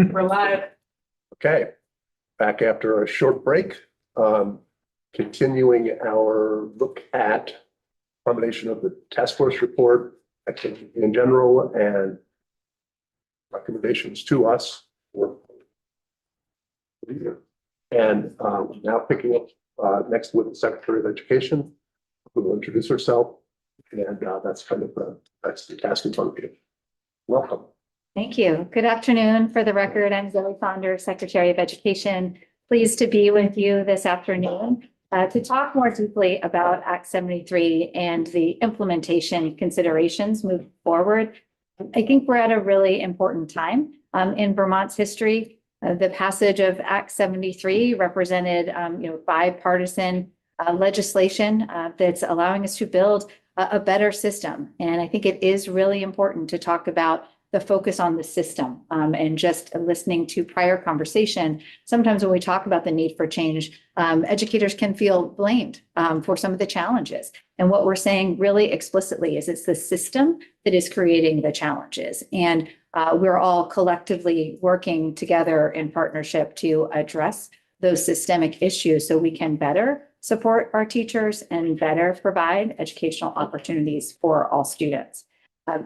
We're live. Okay, back after a short break, continuing our look at combination of the task force report, activity in general, and recommendations to us. And now picking up next with the Secretary of Education, who will introduce herself, and that's the task in front of you. Welcome. Thank you. Good afternoon. For the record, I'm Zoe Saunders, Secretary of Education. Pleased to be with you this afternoon to talk more deeply about Act 73 and the implementation considerations moving forward. I think we're at a really important time in Vermont's history. The passage of Act 73 represented, bipartisan legislation that's allowing us to build a better system. And I think it is really important to talk about the focus on the system and just listening to prior conversation. Sometimes when we talk about the need for change, educators can feel blamed for some of the challenges. And what we're saying really explicitly is it's the system that is creating the challenges. And we're all collectively working together in partnership to address those systemic issues so we can better support our teachers and better provide educational opportunities for all students.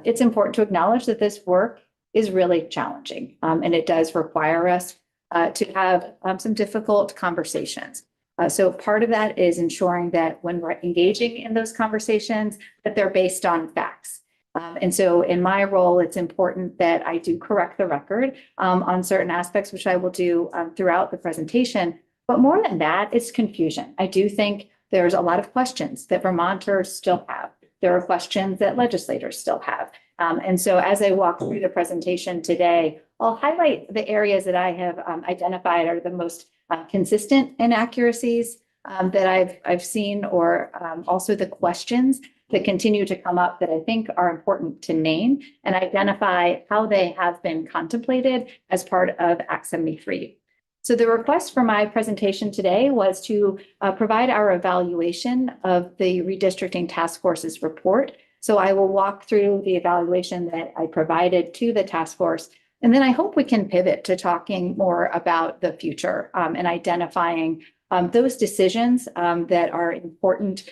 It's important to acknowledge that this work is really challenging, and it does require us to have some difficult conversations. So part of that is ensuring that when we're engaging in those conversations, that they're based on facts. And so in my role, it's important that I do correct the record on certain aspects, which I will do throughout the presentation. But more than that, it's confusion. I do think there's a lot of questions that Vermonters still have. There are questions that legislators still have. And so as I walk through the presentation today, I'll highlight the areas that I have identified are the most consistent inaccuracies that I've seen, or also the questions that continue to come up that I think are important to name and identify how they have been contemplated as part of Act 73. So the request for my presentation today was to provide our evaluation of the redistricting task force's report. So I will walk through the evaluation that I provided to the task force, and then I hope we can pivot to talking more about the future and identifying those decisions that are important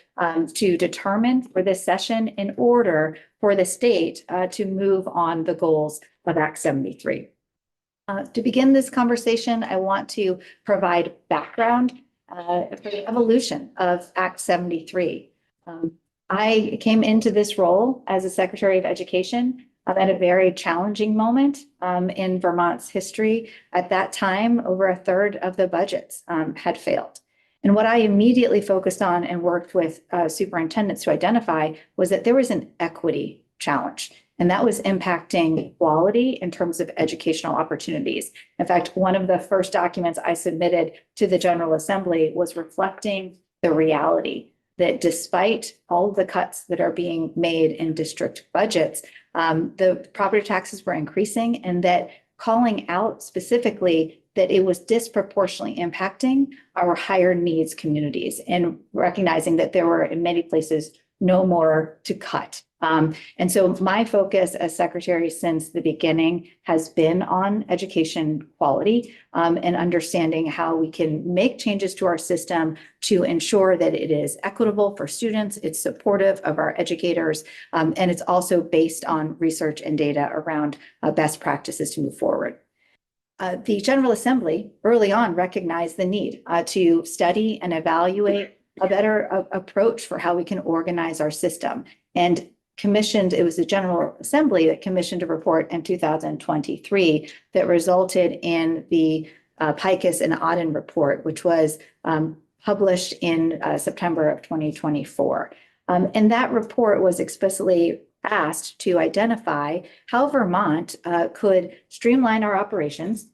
to determine for this session in order for the state to move on the goals of Act 73. To begin this conversation, I want to provide background for the evolution of Act 73. I came into this role as a Secretary of Education at a very challenging moment in Vermont's history. At that time, over a third of the budgets had failed. And what I immediately focused on and worked with superintendents to identify was that there was an equity challenge. And that was impacting quality in terms of educational opportunities. In fact, one of the first documents I submitted to the General Assembly was reflecting the reality that despite all of the cuts that are being made in district budgets, the property taxes were increasing, and that calling out specifically that it was disproportionately impacting our higher needs communities, and recognizing that there were in many places no more to cut. And so my focus as secretary since the beginning has been on education quality and understanding how we can make changes to our system to ensure that it is equitable for students, it's supportive of our educators, and it's also based on research and data around best practices to move forward. The General Assembly early on recognized the need to study and evaluate a better approach for how we can organize our system, and it was the General Assembly that commissioned a report in 2023 that resulted in the Pikus and Auden report, which was published in September of 2024. And that report was explicitly asked to identify how Vermont could streamline our operations,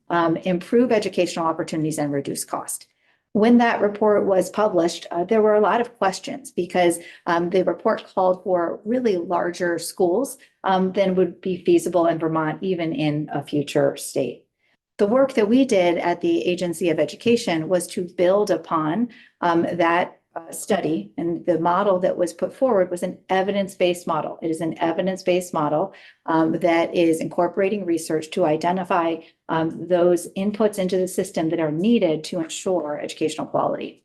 improve educational opportunities, and reduce cost. When that report was published, there were a lot of questions because the report called for really larger schools than would be feasible in Vermont, even in a future state. The work that we did at the Agency of Education was to build upon that study, and the model that was put forward was an evidence-based model. It is an evidence-based model that is incorporating research to identify those inputs into the system that are needed to ensure educational quality.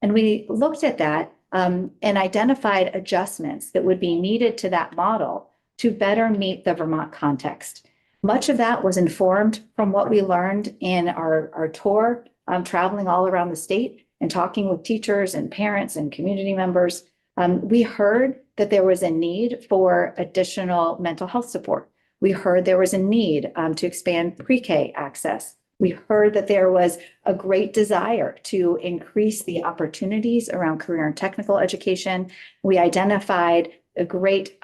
And we looked at that and identified adjustments that would be needed to that model to better meet the Vermont context. Much of that was informed from what we learned in our tour, traveling all around the state and talking with teachers and parents and community members. We heard that there was a need for additional mental health support. We heard there was a need to expand pre-K access. We heard that there was a great desire to increase the opportunities around career and technical education. We identified a great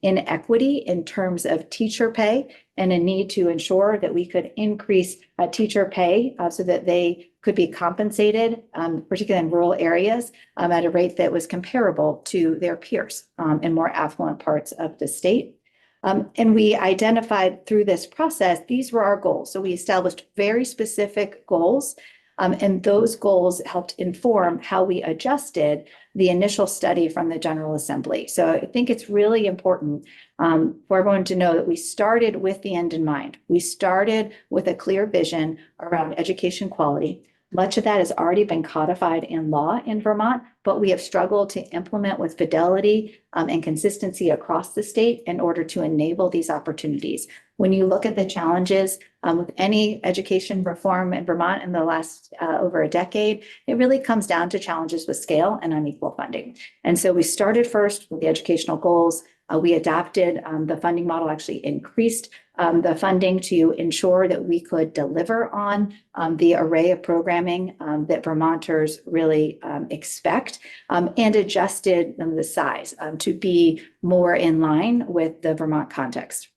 inequity in terms of teacher pay and a need to ensure that we could increase teacher pay so that they could be compensated, particularly in rural areas, at a rate that was comparable to their peers in more affluent parts of the state. And we identified through this process, these were our goals. So we established very specific goals, and those goals helped inform how we adjusted the initial study from the General Assembly. So I think it's really important for everyone to know that we started with the end in mind. We started with a clear vision around education quality. Much of that has already been codified in law in Vermont, but we have struggled to implement with fidelity and consistency across the state in order to enable these opportunities. When you look at the challenges with any education reform in Vermont in the last over a decade, it really comes down to challenges with scale and unequal funding. And so we started first with the educational goals. We adapted the funding model, actually increased the funding to ensure that we could deliver on the array of programming that Vermonters really expect, and adjusted the size to be more in line with the Vermont context.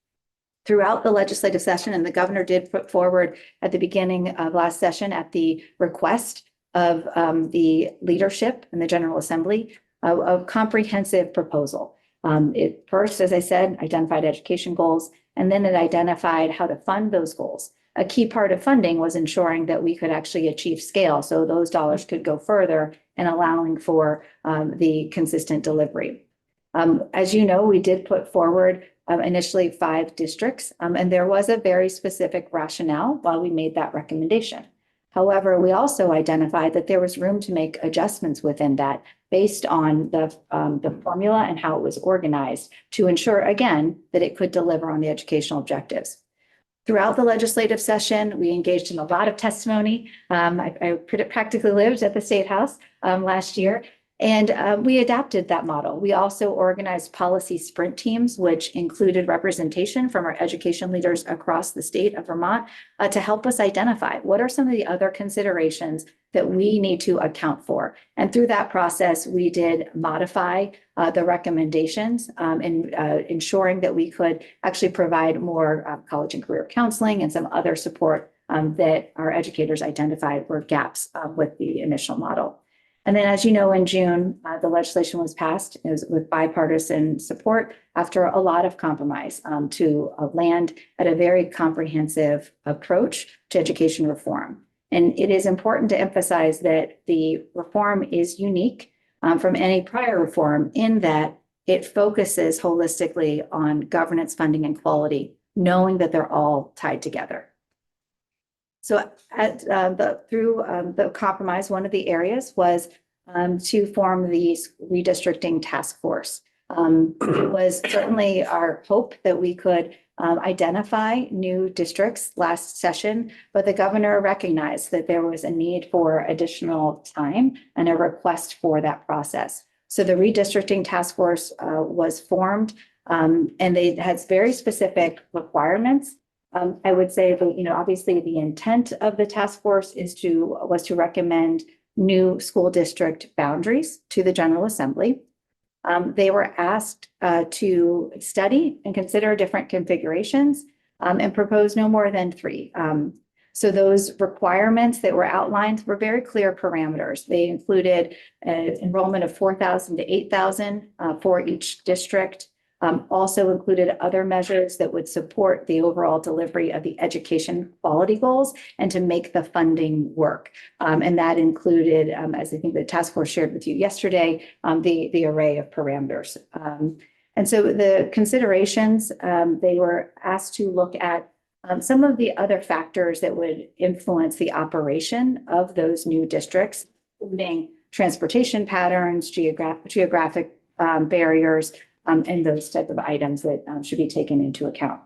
Throughout the legislative session, and the governor did put forward at the beginning of last session at the request of the leadership in the General Assembly, a comprehensive proposal. It first, as I said, identified education goals, and then it identified how to fund those goals. A key part of funding was ensuring that we could actually achieve scale, so those dollars could go further and allowing for the consistent delivery. As you know, we did put forward initially 5 districts, and there was a very specific rationale while we made that recommendation. However, we also identified that there was room to make adjustments within that based on the formula and how it was organized to ensure, again, that it could deliver on the educational objectives. Throughout the legislative session, we engaged in a lot of testimony. I practically lived at the State House last year, and we adapted that model. We also organized policy sprint teams, which included representation from our education leaders across the state of Vermont to help us identify what are some of the other considerations that we need to account for. And through that process, we did modify the recommendations and ensuring that we could actually provide more college and career counseling and some other support that our educators identified were gaps with the initial model. And then, as you know, in June, the legislation was passed. It was with bipartisan support after a lot of compromise to land at a very comprehensive approach to education reform. And it is important to emphasize that the reform is unique from any prior reform in that it focuses holistically on governance, funding, and quality, knowing that they're all tied together. So through the compromise, one of the areas was to form the redistricting task force. It was certainly our hope that we could identify new districts last session, but the governor recognized that there was a need for additional time and a request for that process. So the redistricting task force was formed, and they had very specific requirements. I would say that, obviously the intent of the task force was to recommend new school district boundaries to the General Assembly. They were asked to study and consider different configurations and propose no more than 3. So those requirements that were outlined were very clear parameters. They included enrollment of 4,000 to 8,000 for each district, also included other measures that would support the overall delivery of the education quality goals and to make the funding work. And that included, as I think the task force shared with you yesterday, the array of parameters. And so the considerations, they were asked to look at some of the other factors that would influence the operation of those new districts, including transportation patterns, geographic barriers, and those type of items that should be taken into account.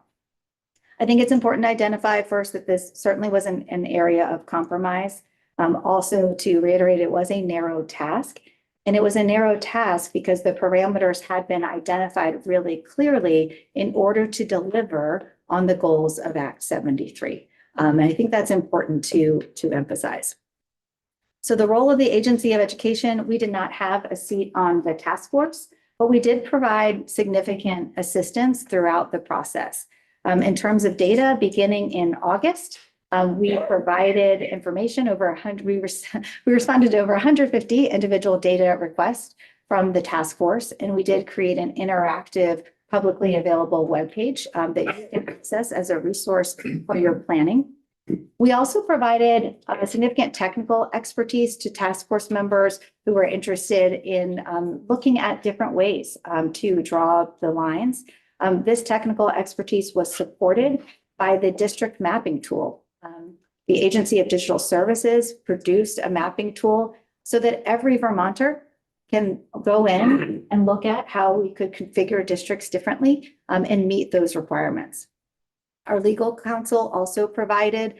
I think it's important to identify first that this certainly was an area of compromise. Also to reiterate, it was a narrow task. And it was a narrow task because the parameters had been identified really clearly in order to deliver on the goals of Act 73. And I think that's important to emphasize. So the role of the Agency of Education, we did not have a seat on the task force, but we did provide significant assistance throughout the process. In terms of data, beginning in August, we provided information over 100, we responded to over 150 individual data requests from the task force, and we did create an interactive, publicly available webpage that you can access as a resource for your planning. We also provided significant technical expertise to task force members who were interested in looking at different ways to draw the lines. This technical expertise was supported by the district mapping tool. The Agency of Digital Services produced a mapping tool so that every Vermonter can go in and look at how we could configure districts differently and meet those requirements. Our legal counsel also provided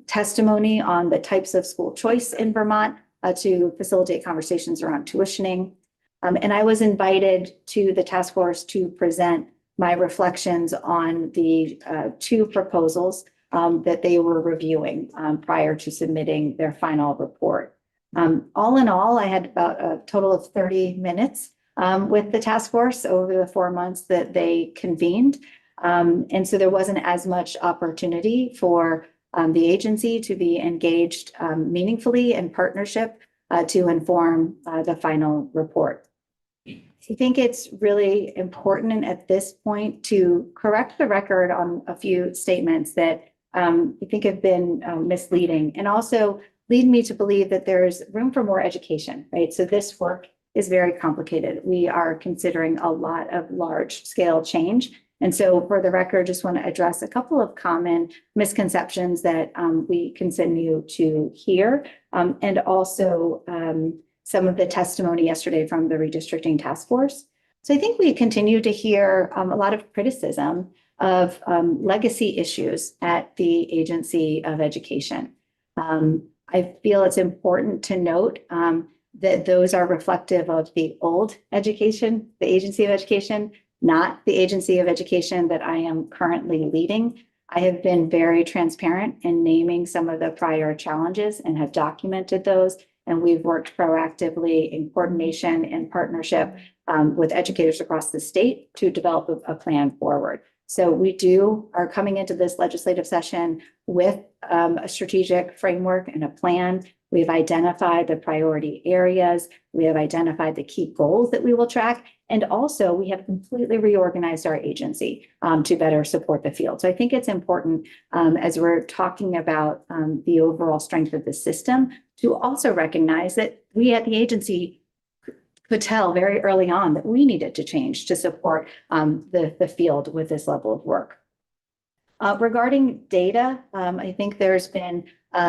testimony on the types of school choice in Vermont to facilitate conversations around tuitioning. And I was invited to the task force to present my reflections on the two proposals that they were reviewing prior to submitting their final report. All in all, I had about a total of 30 minutes with the task force over the 4 months that they convened. And so there wasn't as much opportunity for the agency to be engaged meaningfully in partnership to inform the final report. I think it's really important at this point to correct the record on a few statements that I think have been misleading, and also lead me to believe that there's room for more education, right? So this work is very complicated. We are considering a lot of large scale change. And so for the record, just want to address a couple of common misconceptions that we continue to hear, and also some of the testimony yesterday from the redistricting task force. So I think we continue to hear a lot of criticism of legacy issues at the Agency of Education. I feel it's important to note that those are reflective of the old education, the Agency of Education, not the Agency of Education that I am currently leading. I have been very transparent in naming some of the prior challenges and have documented those. And we've worked proactively in coordination and partnership with educators across the state to develop a plan forward. So we are coming into this legislative session with a strategic framework and a plan. We've identified the priority areas. We have identified the key goals that we will track. And also we have completely reorganized our agency to better support the field. So I think it's important as we're talking about the overall strength of the system to also recognize that we at the agency could tell very early on that we needed to change to support the field with this level of work. Regarding data, I think there's been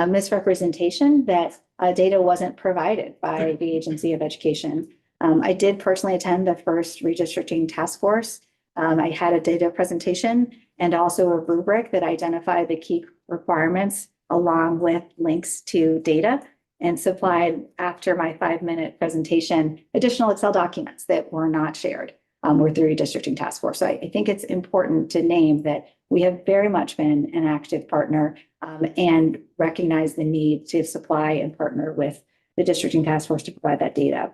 misrepresentation that data wasn't provided by the Agency of Education. I did personally attend the first redistricting task force. I had a data presentation and also a rubric that identified the key requirements along with links to data, and supplied, after my 5-minute presentation, additional Excel documents that were not shared with the redistricting task force. So I think it's important to name that we have very much been an active partner and recognize the need to supply and partner with the districting task force to provide that data.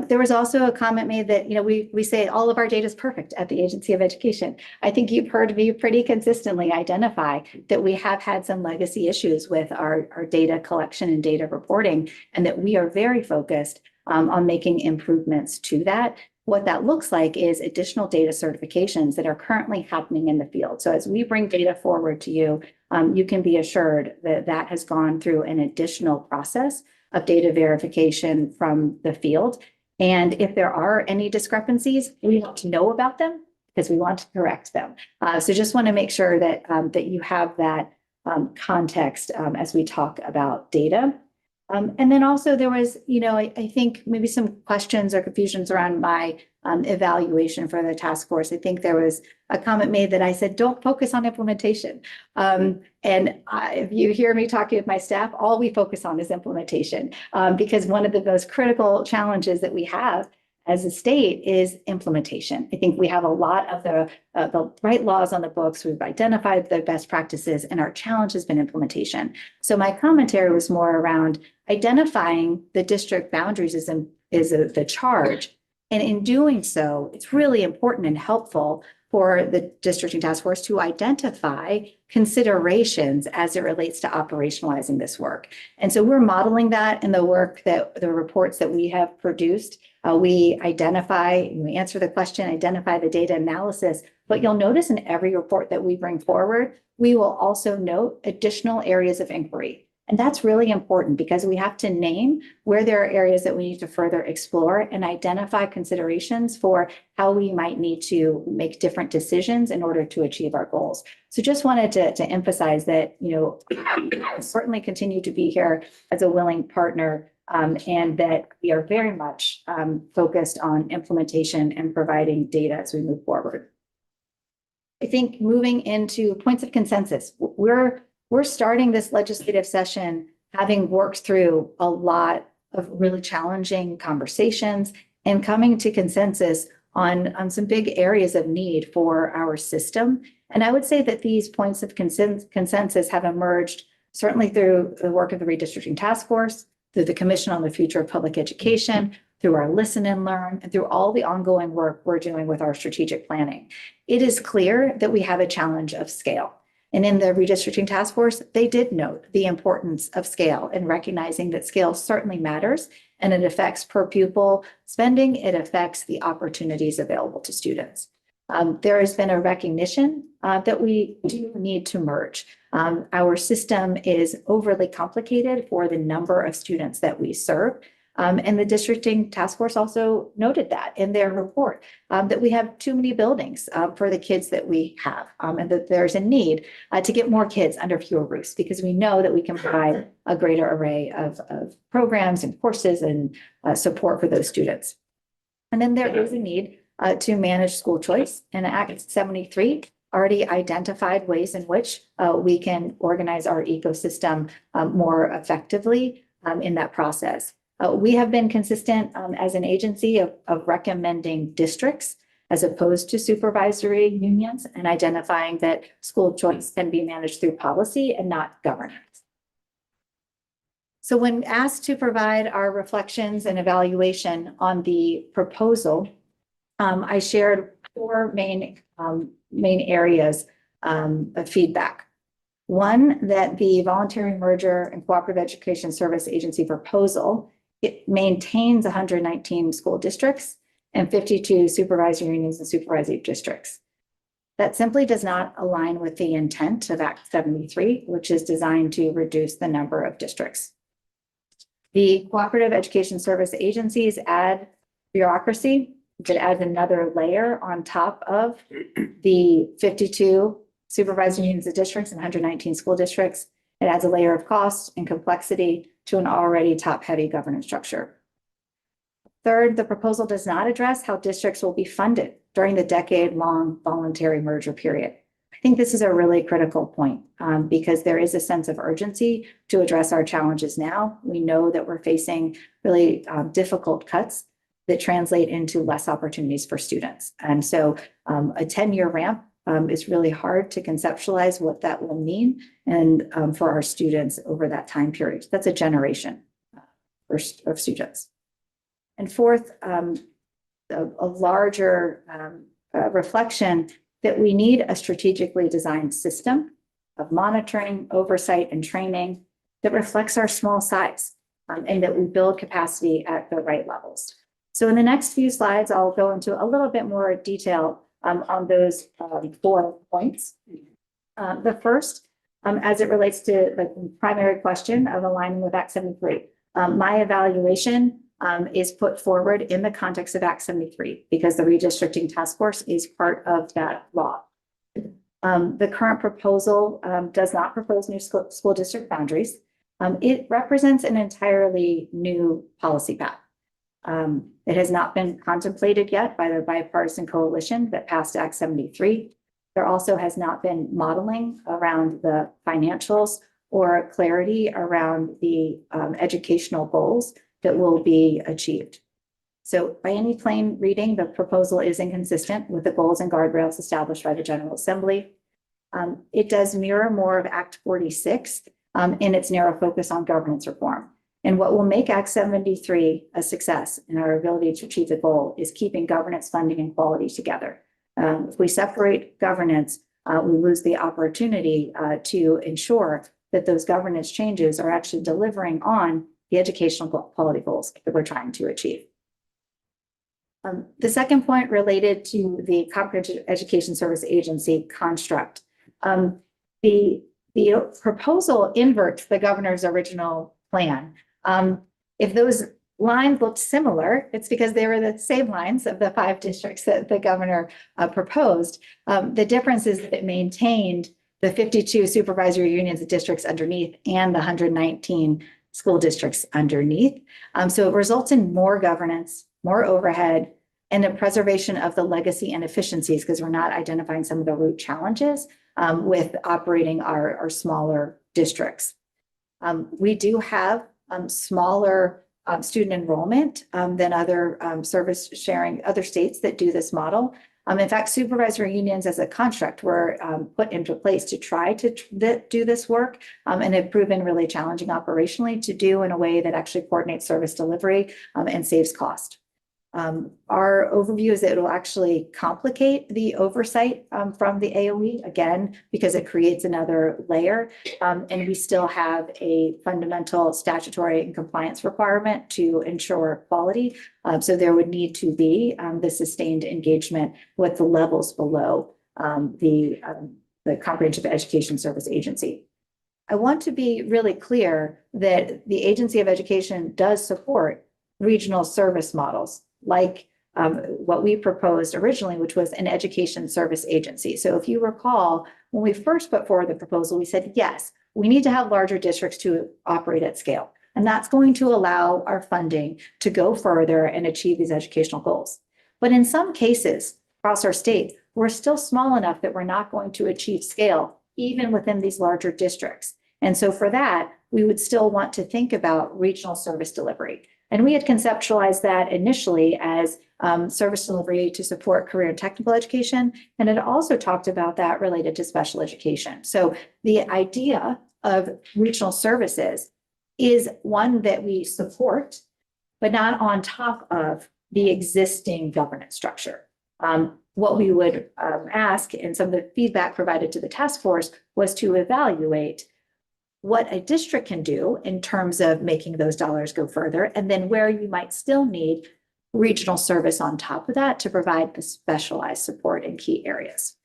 There was also a comment made that, we say all of our data is perfect at the Agency of Education. I think you've heard me pretty consistently identify that we have had some legacy issues with our data collection and data reporting, and that we are very focused on making improvements to that. what that looks like is additional data certifications that are currently happening in the field. So as we bring data forward to you, you can be assured that that has gone through an additional process of data verification from the field. And if there are any discrepancies, we want to know about them because we want to correct them. So just want to make sure that that you have that context as we talk about data. And then also there was, I think maybe some questions or confusions around my evaluation for the task force. I think there was a comment made that I said, don't focus on implementation. If you hear me talking with my staff, all we focus on is implementation because one of the most critical challenges that we have as a state is implementation. I think we have a lot of the right laws on the books. We've identified the best practices, and our challenge has been implementation. So my commentary was more around identifying the district boundaries is the charge. And in doing so, it's really important and helpful for the districting task force to identify considerations as it relates to operationalizing this work. And so we're modeling that in the work that the reports that we have produced. We identify, we answer the question, identify the data analysis, but you'll notice in every report that we bring forward, we will also note additional areas of inquiry. And that's really important because we have to name where there are areas that we need to further explore and identify considerations for how we might need to make different decisions in order to achieve our goals. So just wanted to emphasize that, certainly continue to be here as a willing partner and that we are very much focused on implementation and providing data as we move forward. I think moving into points of consensus, we're starting this legislative session having worked through a lot of really challenging conversations and coming to consensus on some big areas of need for our system. And I would say that these points of consensus have emerged certainly through the work of the Redistricting Task Force, through the Commission on the Future of Public Education, through our Listen and Learn, and through all the ongoing work we're doing with our strategic planning. It is clear that we have a challenge of scale. And in the Redistricting Task Force, they did note the importance of scale and recognizing that scale certainly matters and it affects per pupil spending, it affects the opportunities available to students. There has been a recognition that we do need to merge. Our system is overly complicated for the number of students that we serve. And the Districting Task Force also noted that in their report, that we have too many buildings for the kids that we have, and that there's a need to get more kids under fewer roofs because we know that we can provide a greater array of programs and courses and support for those students. And then there is a need to manage school choice, and Act 73 already identified ways in which we can organize our ecosystem more effectively in that process. We have been consistent as an agency of recommending districts as opposed to supervisory unions and identifying that school choice can be managed through policy and not governance. So when asked to provide our reflections and evaluation on the proposal, I shared four main areas of feedback. One, that the voluntary merger and cooperative education service agency proposal, it maintains 119 school districts and 52 supervisory unions and supervisory districts. That simply does not align with the intent of Act 73, which is designed to reduce the number of districts. The cooperative education service agencies add bureaucracy that adds another layer on top of the 52 supervisory unions and districts and 119 school districts. It adds a layer of cost and complexity to an already top-heavy governance structure. Third, the proposal does not address how districts will be funded during the decade-long voluntary merger period. I think this is a really critical point because there is a sense of urgency to address our challenges now. We know that we're facing really difficult cuts that translate into less opportunities for students. And so a 10-year ramp is really hard to conceptualize what that will mean and for our students over that time period. That's a generation of students. And fourth, a larger reflection that we need a strategically designed system of monitoring, oversight, and training that reflects our small size and that we build capacity at the right levels. So in the next few slides, I'll go into a little bit more detail on those 4 points. The first, as it relates to the primary question of aligning with Act 73, my evaluation is put forward in the context of Act 73 because the redistricting task force is part of that law. The current proposal does not propose new school district boundaries. It represents an entirely new policy path. It has not been contemplated yet by the bipartisan coalition that passed Act 73. There also has not been modeling around the financials or clarity around the educational goals that will be achieved. So by any plain reading, the proposal is inconsistent with the goals and guardrails established by the General Assembly. It does mirror more of Act 46 in its narrow focus on governance reform. And what will make Act 73 a success in our ability to achieve the goal is keeping governance, funding, and quality together. If we separate governance, we lose the opportunity to ensure that those governance changes are actually delivering on the educational quality goals that we're trying to achieve. The second point related to the Comprehensive Education Service Agency construct. The proposal inverts the governor's original plan. If those lines looked similar, it's because they were the same lines of the 5 districts that the governor proposed. The difference is that it maintained the 52 supervisory unions of districts underneath and the 119 school districts underneath. So it results in more governance, more overhead, and the preservation of the legacy and efficiencies because we're not identifying some of the root challenges with operating our smaller districts. We do have smaller student enrollment than other service sharing, other states that do this model. In fact, supervisory unions as a construct were put into place to try to do this work and have proven really challenging operationally to do in a way that actually coordinates service delivery and saves cost. Our overview is that it will actually complicate the oversight from the AOE, again, because it creates another layer. And we still have a fundamental statutory and compliance requirement to ensure quality. So there would need to be the sustained engagement with the levels below the Comprehensive Education Service Agency. I want to be really clear that the Agency of Education does support regional service models like what we proposed originally, which was an education service agency. So if you recall, when we first put forward the proposal, we said, yes, we need to have larger districts to operate at scale. And that's going to allow our funding to go further and achieve these educational goals. But in some cases across our state, we're still small enough that we're not going to achieve scale, even within these larger districts. And so for that, we would still want to think about regional service delivery. And we had conceptualized that initially as service delivery to support career and technical education. And it also talked about that related to special education. So the idea of regional services is one that we support, but not on top of the existing governance structure. What we would ask, and some of the feedback provided to the task force, was to evaluate what a district can do in terms of making those dollars go further, and then where you might still need regional service on top of that to provide the specialized support in key areas.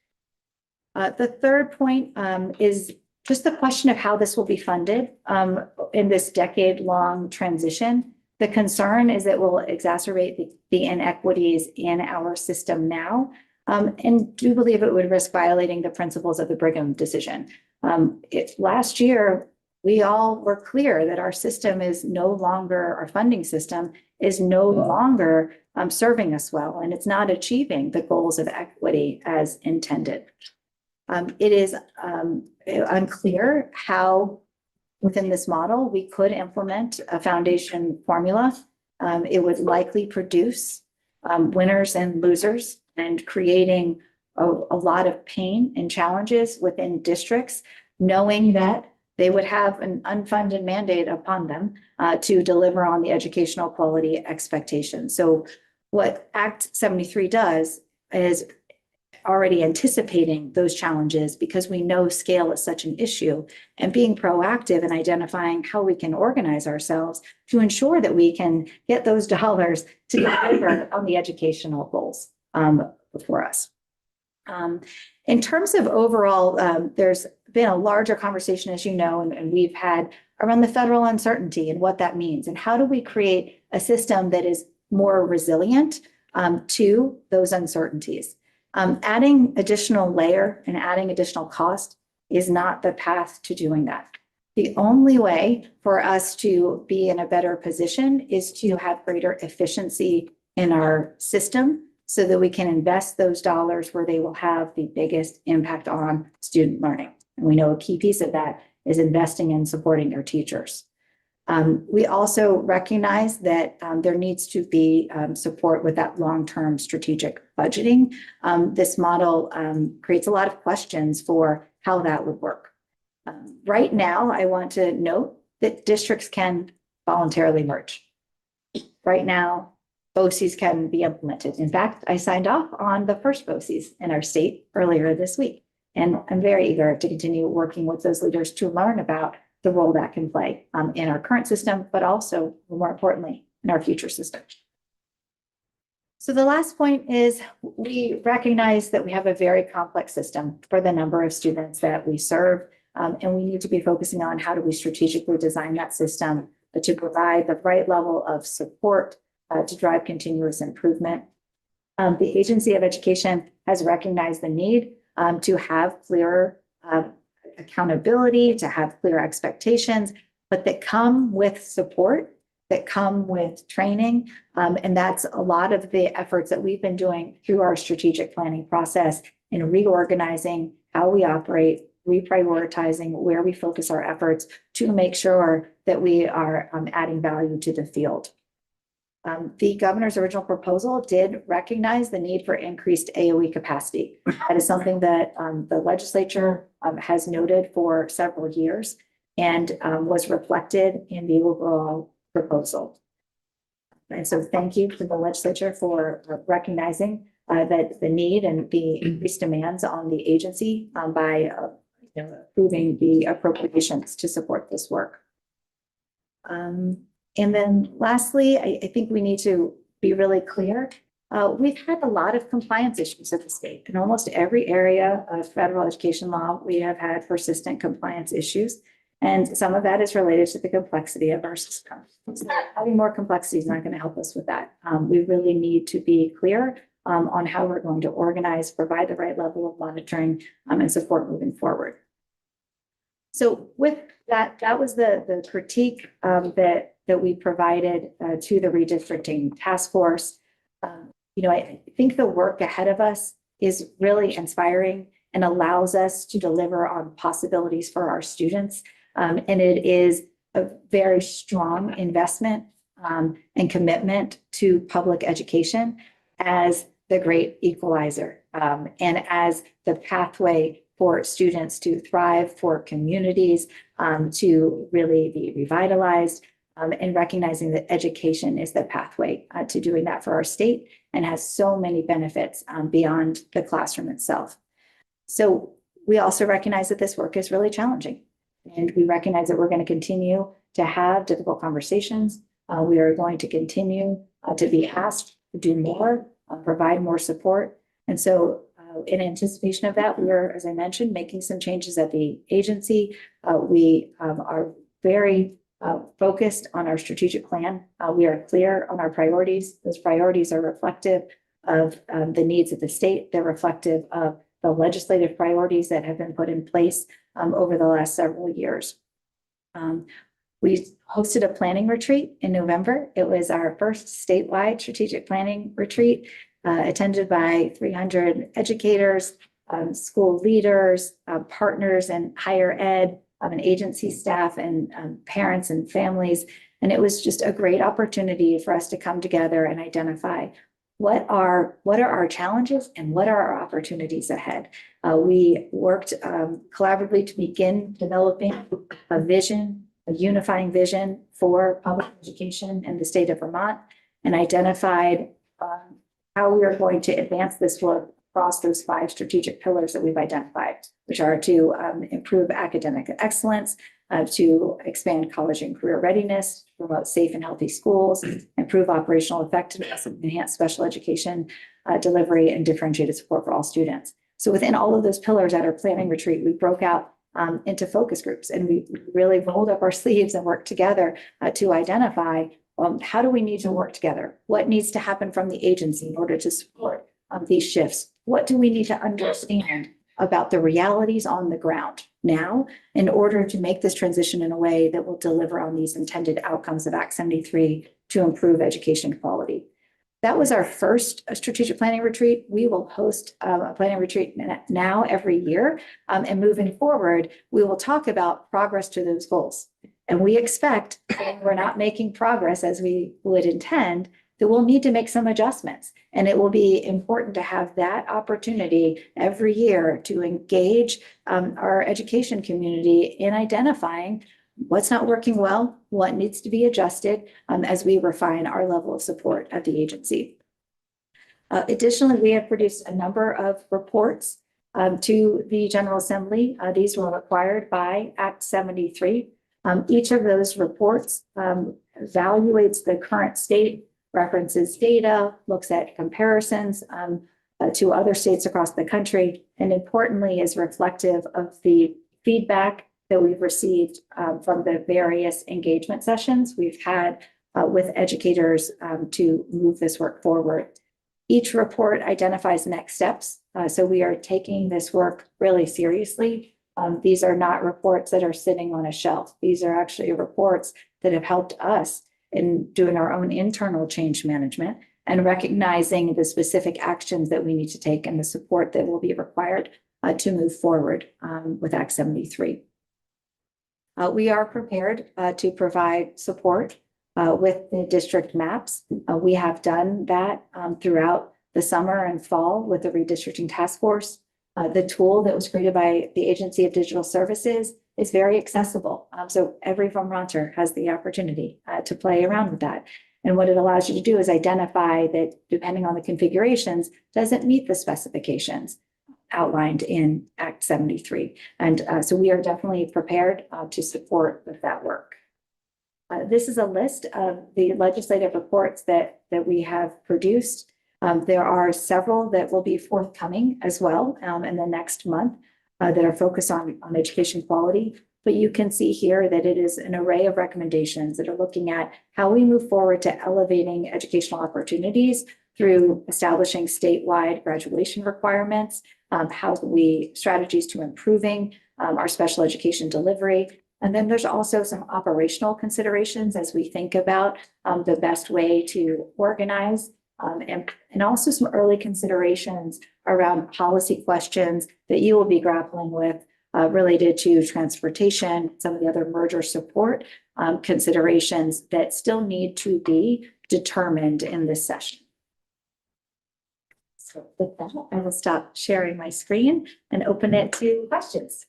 The third point is just the question of how this will be funded in this decade-long transition. The concern is that will exacerbate the inequities in our system now, and do believe it would risk violating the principles of the Brigham decision. Last year, we all were clear that our system is no longer, our funding system is no longer serving us well, and it's not achieving the goals of equity as intended. It is unclear how within this model we could implement a foundation formula. It would likely produce winners and losers and creating a lot of pain and challenges within districts, knowing that they would have an unfunded mandate upon them to deliver on the educational quality expectations. So what Act 73 does is already anticipating those challenges because we know scale is such an issue, and being proactive and identifying how we can organize ourselves to ensure that we can get those dollars to deliver on the educational goals before us. In terms of overall, there's been a larger conversation, as you know, and we've had around the federal uncertainty and what that means, and how do we create a system that is more resilient to those uncertainties. Adding additional layer and adding additional cost is not the path to doing that. The only way for us to be in a better position is to have greater efficiency in our system so that we can invest those dollars where they will have the biggest impact on student learning. And we know a key piece of that is investing in supporting your teachers. We also recognize that there needs to be support with that long-term strategic budgeting. This model creates a lot of questions for how that would work. Right now, I want to note that districts can voluntarily merge. Right now, BOCES can be implemented. In fact, I signed off on the first BOCES in our state earlier this week, and I'm very eager to continue working with those leaders to learn about the role that can play in our current system, but also, more importantly, in our future system. So the last point is we recognize that we have a very complex system for the number of students that we serve, and we need to be focusing on how do we strategically design that system to provide the right level of support to drive continuous improvement. The Agency of Education has recognized the need to have clearer accountability, to have clear expectations, but that come with support, that come with training. And that's a lot of the efforts that we've been doing through our strategic planning process in reorganizing how we operate, reprioritizing where we focus our efforts to make sure that we are adding value to the field. The governor's original proposal did recognize the need for increased AOE capacity. That is something that the legislature has noted for several years and was reflected in the overall proposal. And so thank you to the legislature for recognizing that the need and the increased demands on the agency by approving the appropriations to support this work. And then lastly, I think we need to be really clear. We've had a lot of compliance issues at the state. In almost every area of federal education law, we have had persistent compliance issues. And some of that is related to the complexity of our system. So having more complexity is not going to help us with that. We really need to be clear on how we're going to organize, provide the right level of monitoring and support moving forward. So with that, that was the critique that we provided to the redistricting task force. I think the work ahead of us is really inspiring and allows us to deliver on possibilities for our students. And it is a very strong investment and commitment to public education as the great equalizer and as the pathway for students to thrive, for communities to really be revitalized, and recognizing that education is the pathway to doing that for our state and has so many benefits beyond the classroom itself. So we also recognize that this work is really challenging, and we recognize that we're going to continue to have difficult conversations. We are going to continue to be asked to do more, provide more support. And so in anticipation of that, we are, as I mentioned, making some changes at the agency. We are very focused on our strategic plan. We are clear on our priorities. Those priorities are reflective of the needs of the state. They're reflective of the legislative priorities that have been put in place over the last several years. We hosted a planning retreat in November. It was our first statewide strategic planning retreat, attended by 300 educators, school leaders, partners in higher ed, and agency staff and parents and families. And it was just a great opportunity for us to come together and identify what are our challenges and what are our opportunities ahead. We worked collaboratively to begin developing a vision, a unifying vision for public education in the state of Vermont, and identified how we are going to advance this work across those 5 strategic pillars that we've identified, which are to improve academic excellence, to expand college and career readiness, promote safe and healthy schools, improve operational effectiveness, and enhance special education delivery and differentiated support for all students. So within all of those pillars at our planning retreat, we broke out into focus groups, and we really rolled up our sleeves and worked together to identify how do we need to work together? What needs to happen from the agency in order to support these shifts? What do we need to understand about the realities on the ground now in order to make this transition in a way that will deliver on these intended outcomes of Act 73 to improve education quality? That was our first strategic planning retreat. We will host a planning retreat now every year. And moving forward, we will talk about progress to those goals. And we expect that we're not making progress as we would intend, that we'll need to make some adjustments. And it will be important to have that opportunity every year to engage our education community in identifying what's not working well, what needs to be adjusted as we refine our level of support at the agency. Additionally, we have produced a number of reports to the General Assembly. These were required by Act 73. Each of those reports evaluates the current state, references data, looks at comparisons to other states across the country, and importantly is reflective of the feedback that we've received from the various engagement sessions we've had with educators to move this work forward. Each report identifies next steps. So we are taking this work really seriously. These are not reports that are sitting on a shelf. These are actually reports that have helped us in doing our own internal change management and recognizing the specific actions that we need to take and the support that will be required to move forward with Act 73. We are prepared to provide support with the district maps. We have done that throughout the summer and fall with the redistricting task force. The tool that was created by the Agency of Digital Services is very accessible. So every Vermonter has the opportunity to play around with that. And what it allows you to do is identify that depending on the configurations, doesn't meet the specifications outlined in Act 73. And so we are definitely prepared to support with that work. This is a list of the legislative reports that we have produced. There are several that will be forthcoming as well in the next month that are focused on education quality. But you can see here that it is an array of recommendations that are looking at how we move forward to elevating educational opportunities through establishing statewide graduation requirements, strategies to improving our special education delivery. And then there's also some operational considerations as we think about the best way to organize and also some early considerations around policy questions that you will be grappling with related to transportation, some of the other merger support considerations that still need to be determined in this session. So with that, I will stop sharing my screen and open it to questions.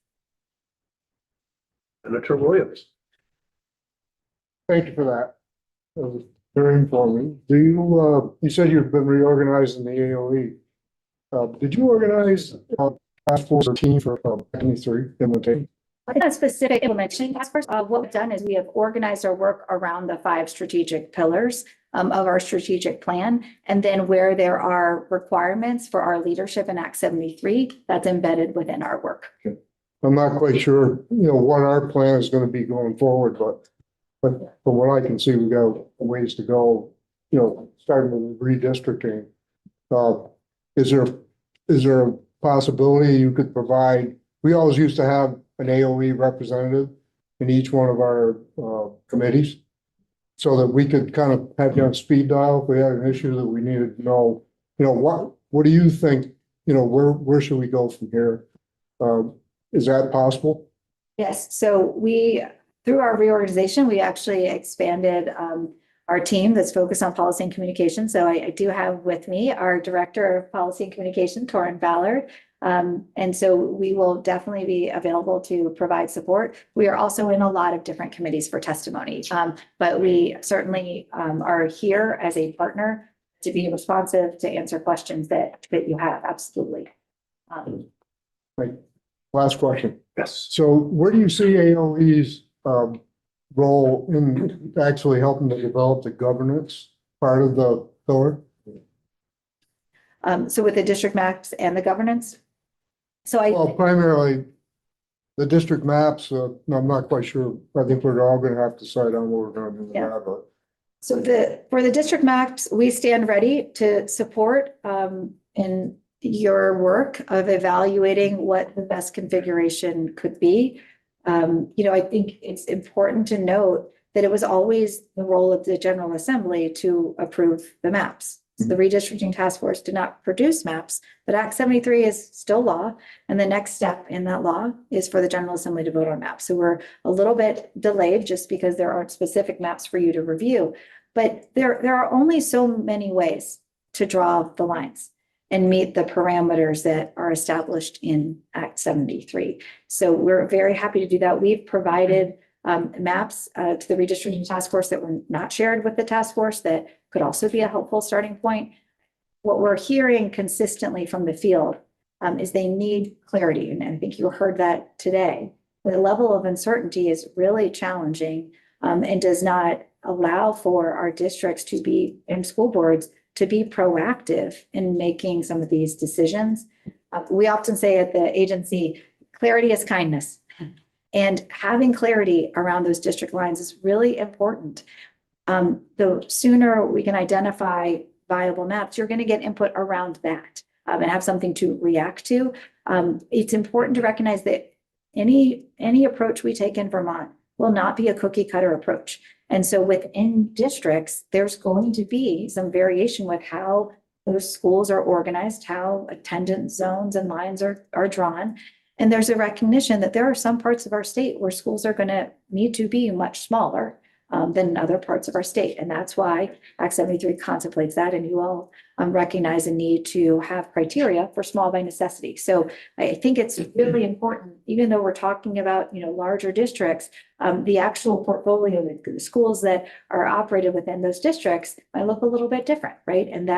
Senator Williams. Thank you for that. That was very informative. Do you, you said you've been reorganizing the AOE. Did you organize a task force or team for 73 implementation? A specific implementation task force. What we've done is we have organized our work around the 5 strategic pillars of our strategic plan. And then where there are requirements for our leadership in Act 73, that's embedded within our work. Okay. I'm not quite sure, what our plan is going to be going forward, but from what I can see, we've got a ways to go, starting with redistricting. Is there a possibility you could provide? We always used to have an AOE representative in each one of our committees so that we could kind of have you on speed dial if we had an issue that we needed to know, what do you think, where should we go from here? Is that possible? Yes. So through our reorganization, we actually expanded our team that's focused on policy and communication. So I do have with me our Director of Policy and Communication, Torin Ballard. And so we will definitely be available to provide support. We are also in a lot of different committees for testimony, but we certainly are here as a partner to be responsive, to answer questions that you have, absolutely. Last question. Yes. So where do you see AOE's role in actually helping to develop the governance part of the pillar? So with the district maps and the governance? So Well, primarily the district maps, I'm not quite sure. I think we're all gonna have to decide on what we're gonna do with Yeah. that, but So for the district maps, we stand ready to support in your work of evaluating what the best configuration could be. I think it's important to note that it was always the role of the General Assembly to approve the maps. So the redistricting task force did not produce maps, but Act 73 is still law. And the next step in that law is for the General Assembly to vote on maps. So we're a little bit delayed just because there aren't specific maps for you to review. But there are only so many ways to draw the lines and meet the parameters that are established in Act 73. So we're very happy to do that. We've provided maps to the redistricting task force that were not shared with the task force that could also be a helpful starting point. What we're hearing consistently from the field is they need clarity. And I think you heard that today. The level of uncertainty is really challenging and does not allow for our districts to be, and school boards to be proactive in making some of these decisions. We often say at the agency, clarity is kindness. And having clarity around those district lines is really important. The sooner we can identify viable maps, you're going to get input around that and have something to react to. It's important to recognize that any approach we take in Vermont will not be a cookie cutter approach. And so within districts, there's going to be some variation with how those schools are organized, how attendance zones and lines are drawn. And there's a recognition that there are some parts of our state where schools are going to need to be much smaller than other parts of our state. And that's why Act 73 contemplates that. And you all recognize a need to have criteria for small by necessity. So I think it's really important, even though we're talking about, larger districts, the actual portfolio, the schools that are operated within those districts might look a little bit different, right? And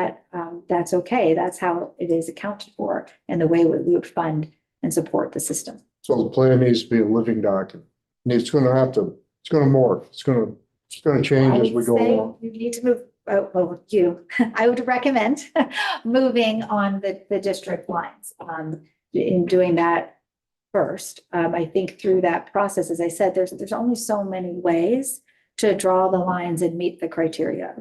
that's okay. That's how it is accounted for and the way we would fund and support the system. so the plan needs to be a living document. And it's gonna morph. It's gonna change as we go along. You need to move, I would recommend moving on the district lines, in doing that first. I think through that process, as I said, there's only so many ways to draw the lines and meet the criteria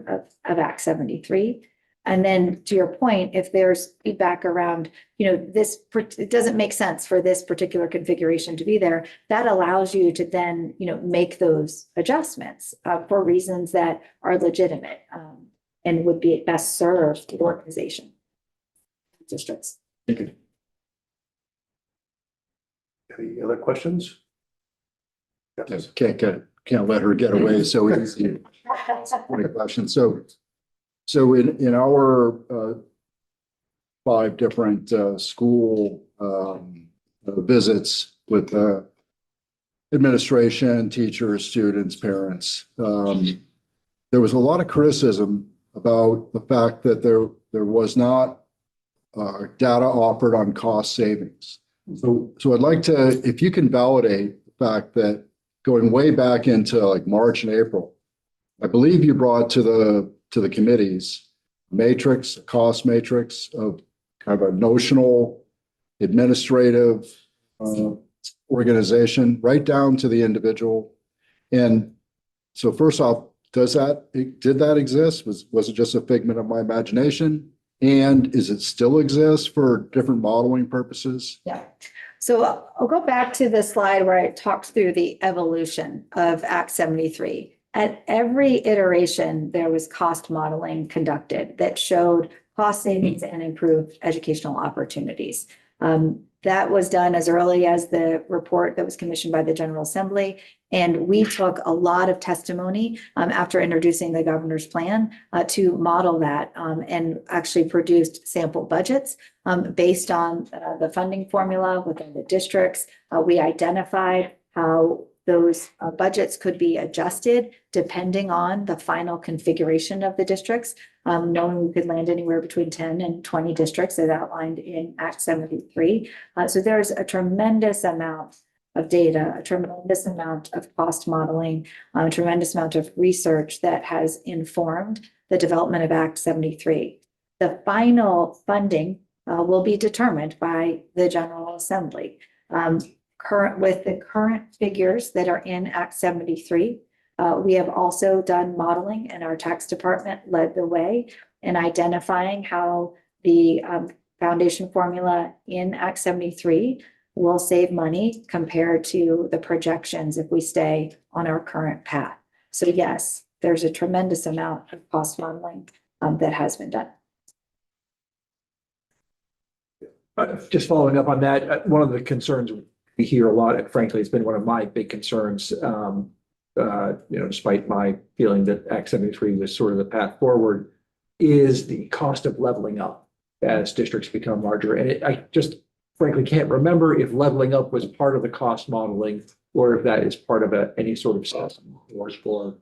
of Act 73. And then to your point, if there's feedback around, it doesn't make sense for this particular configuration to be there, that allows you to then, make those adjustments for reasons that are legitimate and would be best served the organization. Districts. Thank you. Any other questions? Yes. Can't let her get away so easy. One question. So in our 5 different school visits with administration, teachers, students, parents, there was a lot of criticism about the fact that there was not data offered on cost savings. So I'd like to, if you can validate the fact that going way back into like March and April, I believe you brought to the committees a cost matrix of kind of a notional administrative organization right down to the individual. And so first off, did that exist? Was it just a figment of my imagination? And is it still exist for different modeling purposes? Yeah. So I'll go back to the slide where I talked through the evolution of Act 73. At every iteration, there was cost modeling conducted that showed cost savings and improved educational opportunities. That was done as early as the report that was commissioned by the General Assembly. And we took a lot of testimony after introducing the governor's plan to model that and actually produced sample budgets based on the funding formula within the districts. We identified how those budgets could be adjusted depending on the final configuration of the districts. Knowing we could land anywhere between 10 and 20 districts as outlined in Act 73. So there's a tremendous amount of data, a tremendous amount of cost modeling, a tremendous amount of research that has informed the development of Act 73. The final funding will be determined by the General Assembly. With the current figures that are in Act 73, we have also done modeling, and our tax department led the way in identifying how the foundation formula in Act 73 will save money compared to the projections if we stay on our current path. So yes, there's a tremendous amount of cost modeling that has been done. Just following up on that, one of the concerns we hear a lot, and frankly, it's been one of my big concerns, despite my feeling that Act 73 was sort of the path forward, is the cost of leveling up as districts become larger. And I just frankly can't remember if leveling up was part of the cost modeling or if that is part of any sort of system for.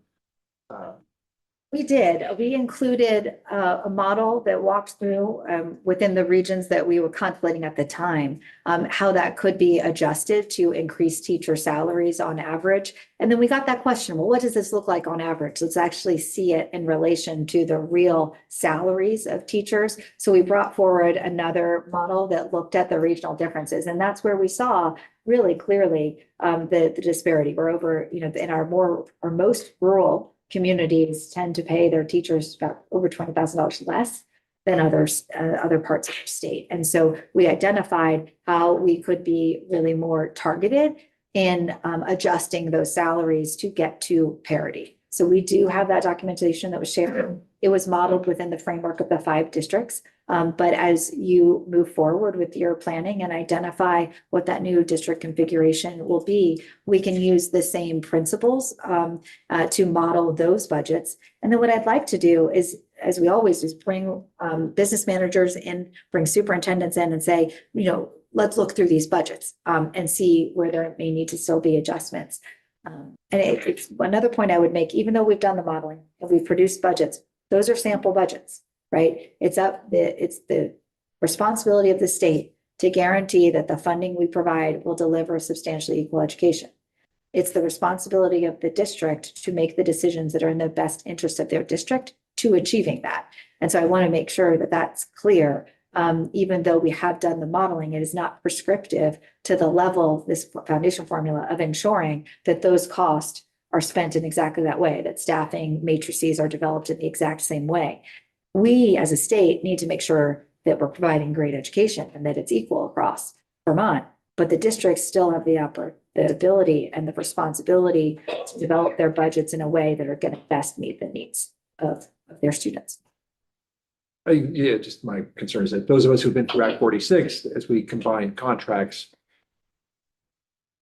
We did. We included a model that walks through within the regions that we were contemplating at the time, how that could be adjusted to increase teacher salaries on average. And then we got that question, well, what does this look like on average? Let's actually see it in relation to the real salaries of teachers. So we brought forward another model that looked at the regional differences. And that's where we saw really clearly the disparity. We're over, in our most rural communities tend to pay their teachers about over $20,000 less than other parts of the state. And so we identified how we could be really more targeted in adjusting those salaries to get to parity. So we do have that documentation that was shared. It was modeled within the framework of the 5 districts. But as you move forward with your planning and identify what that new district configuration will be, we can use the same principles to model those budgets. And then what I'd like to do is, as we always do, is bring business managers in, bring superintendents in and say, let's look through these budgets and see where there may need to still be adjustments. And it's another point I would make, even though we've done the modeling and we've produced budgets, those are sample budgets, right? It's the responsibility of the state to guarantee that the funding we provide will deliver a substantially equal education. It's the responsibility of the district to make the decisions that are in the best interest of their district to achieving that. And so I want to make sure that that's clear. Even though we have done the modeling, it is not prescriptive to the level, this foundation formula, of ensuring that those costs are spent in exactly that way, that staffing matrices are developed in the exact same way. We as a state need to make sure that we're providing great education and that it's equal across Vermont, but the districts still have the ability and the responsibility to develop their budgets in a way that are going to best meet the needs of their students. Just my concern is that those of us who've been through Act 46, as we combine contracts,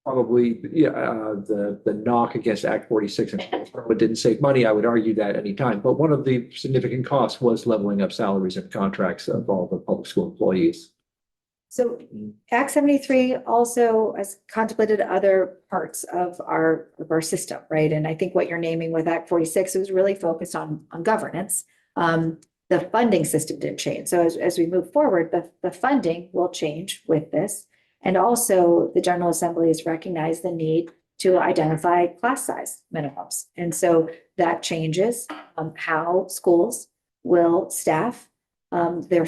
probably, the knock against Act 46 and it didn't save money. I would argue that any time, but one of the significant costs was leveling up salaries and contracts of all the public school employees. So Act 73 also has contemplated other parts of our system, right? And I think what you're naming with Act 46 was really focused on governance. The funding system didn't change. So as we move forward, the funding will change with this. And also the General Assembly has recognized the need to identify class size minimums. And so that changes how schools will staff their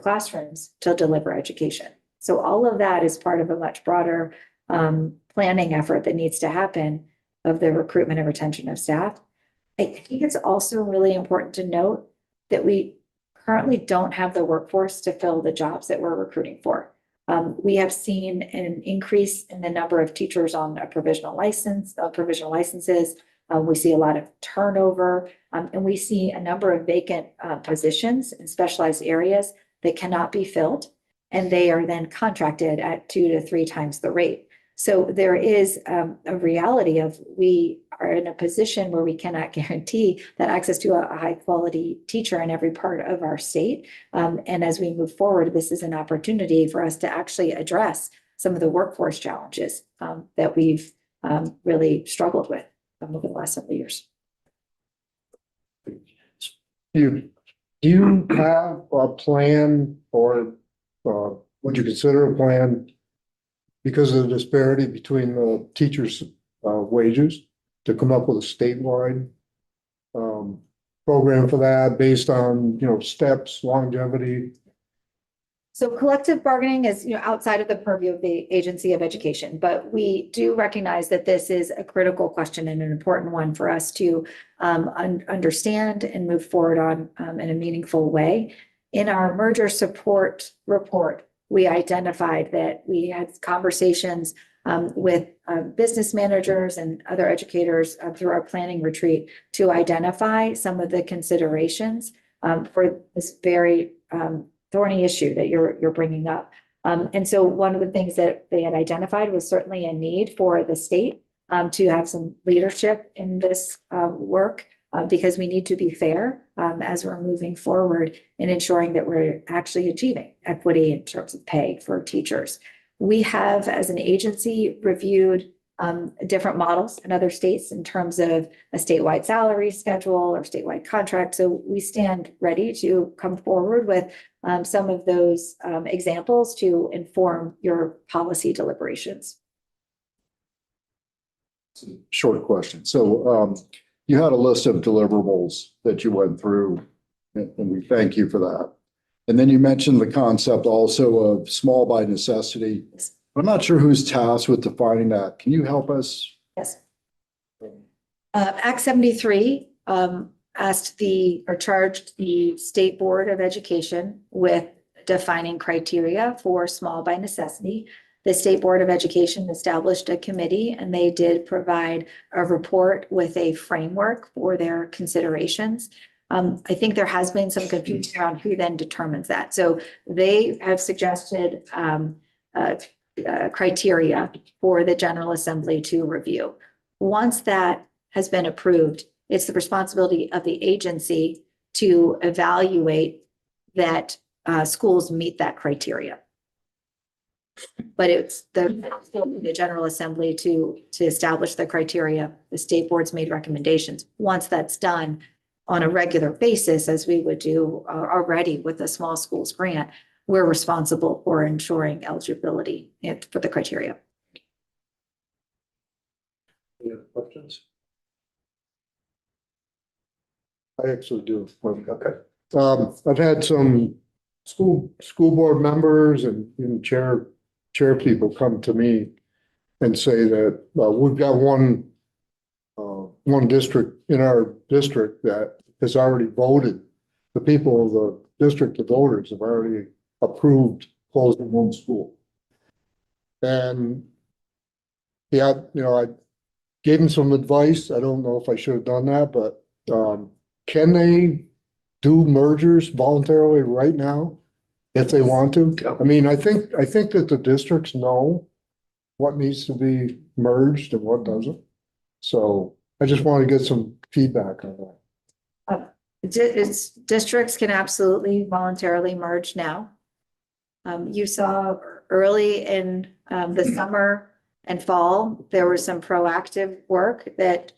classrooms to deliver education. So all of that is part of a much broader planning effort that needs to happen of the recruitment and retention of staff. I think it's also really important to note that we currently don't have the workforce to fill the jobs that we're recruiting for. We have seen an increase in the number of teachers on a provisional licenses. We see a lot of turnover, and we see a number of vacant positions in specialized areas that cannot be filled, and they are then contracted at 2 to 3 times the rate. So there is a reality of we are in a position where we cannot guarantee that access to a high quality teacher in every part of our state. And as we move forward, this is an opportunity for us to actually address some of the workforce challenges that we've really struggled with over the last several years. Do you have a plan or, would you consider a plan because of the disparity between the teachers' wages to come up with a statewide program for that based on, steps, longevity? So collective bargaining is, outside of the purview of the Agency of Education, but we do recognize that this is a critical question and an important one for us to understand and move forward on in a meaningful way. In our merger support report, we identified that we had conversations with business managers and other educators through our planning retreat to identify some of the considerations for this very thorny issue that you're bringing up. And so one of the things that they had identified was certainly a need for the state to have some leadership in this work because we need to be fair as we're moving forward in ensuring that we're actually achieving equity in terms of pay for teachers. We have, as an agency, reviewed different models in other states in terms of a statewide salary schedule or statewide contract. So we stand ready to come forward with some of those examples to inform your policy deliberations. Short question. So you had a list of deliverables that you went through, and we thank you for that. And then you mentioned the concept also of small by necessity. I'm not sure who's tasked with defining that. Can you help us? Yes. Act 73 charged the State Board of Education with defining criteria for small by necessity. The State Board of Education established a committee and they did provide a report with a framework for their considerations. I think there has been some confusion around who then determines that. So they have suggested criteria for the General Assembly to review. Once that has been approved, it's the responsibility of the agency to evaluate that schools meet that criteria. But it's the General Assembly to establish the criteria. The state boards made recommendations. Once that's done on a regular basis, as we would do already with the small schools grant, we're responsible for ensuring eligibility for the criteria. Any other questions? I actually do. Okay. I've had some school board members and chair people come to me and say that, we've got one district in our district that has already voted. The people of the district, the voters have already approved closing one school. And yeah, I gave them some advice. I don't know if I should have done that, but can they do mergers voluntarily right now if they want to? Yeah. I mean, I think that the districts know what needs to be merged and what doesn't. So I just want to get some feedback on that. Districts can absolutely voluntarily merge now. You saw early in the summer and fall, there was some proactive work that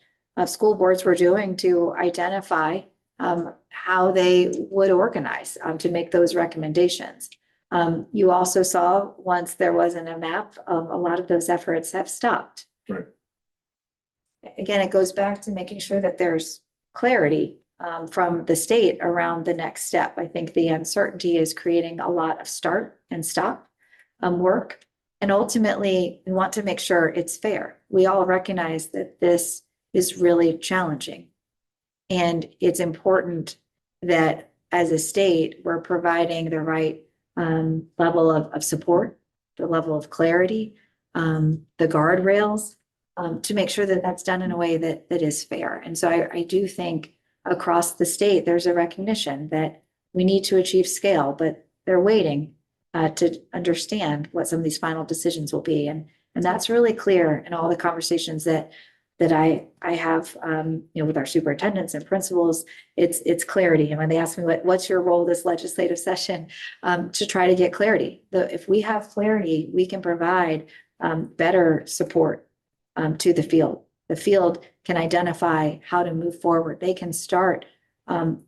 school boards were doing to identify how they would organize to make those recommendations. You also saw once there wasn't a map, a lot of those efforts have stopped. Right. Again, it goes back to making sure that there's clarity from the state around the next step. I think the uncertainty is creating a lot of start and stop work. And ultimately, we want to make sure it's fair. We all recognize that this is really challenging. And it's important that as a state, we're providing the right level of support, the level of clarity, the guardrails to make sure that that's done in a way that is fair. And so I do think across the state, there's a recognition that we need to achieve scale, but they're waiting to understand what some of these final decisions will be. And that's really clear in all the conversations that I have, with our superintendents and principals. It's clarity. And when they ask me what's your role this legislative session, to try to get clarity. If we have clarity, we can provide better support to the field. The field can identify how to move forward. They can start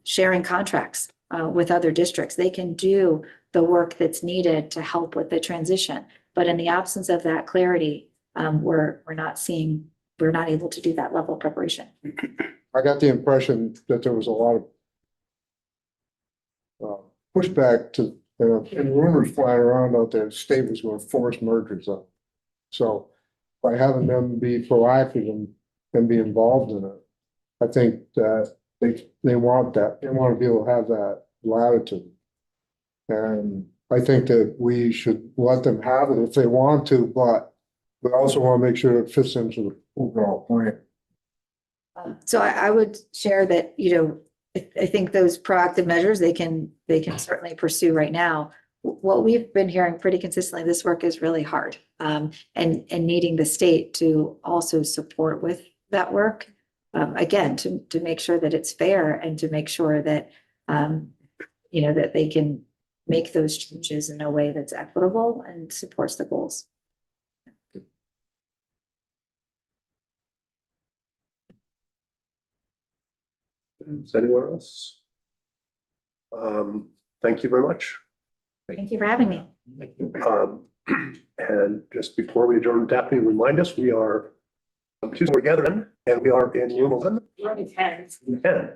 sharing contracts with other districts. They can do the work that's needed to help with the transition. But in the absence of that clarity, we're not able to do that level of preparation. I got the impression that there was a lot of pushback to, and rumors flying around out there, the state was going to force mergers up. So by having them be proactive and be involved in it, I think that they want that. They want to be able to have that latitude. And I think that we should let them have it if they want to, but we also want to make sure it fits into the overall plan. So I would share that, I think those proactive measures, they can certainly pursue right now. What we've been hearing pretty consistently, this work is really hard. And needing the state to also support with that work. Again, to make sure that it's fair and to make sure that, that they can make those changes in a way that's equitable and supports the goals. Is anyone else? Thank you very much. Thank you for having me. And just before we adjourn, Daphne, remind us, we are Tuesday together and we are in room 11. 10. 10.